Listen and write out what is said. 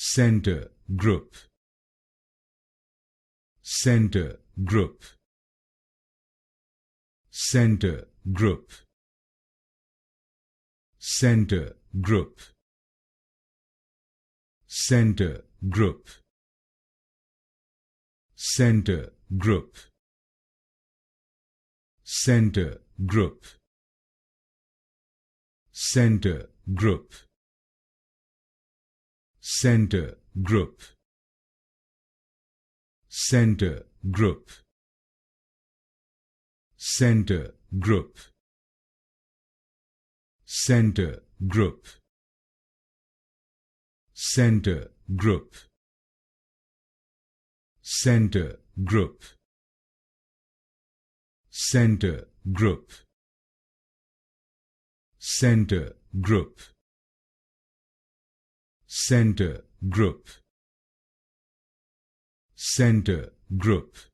Scentre Group. Scentre Group. Scentre Group. Scentre Group. Scentre Group. Scentre Group. Scentre Group. Scentre Group. Scentre Group. Scentre Group. Scentre Group. Scentre Group. Scentre Group. Scentre Group. Scentre Group. Scentre Group. Scentre Group. Scentre Group.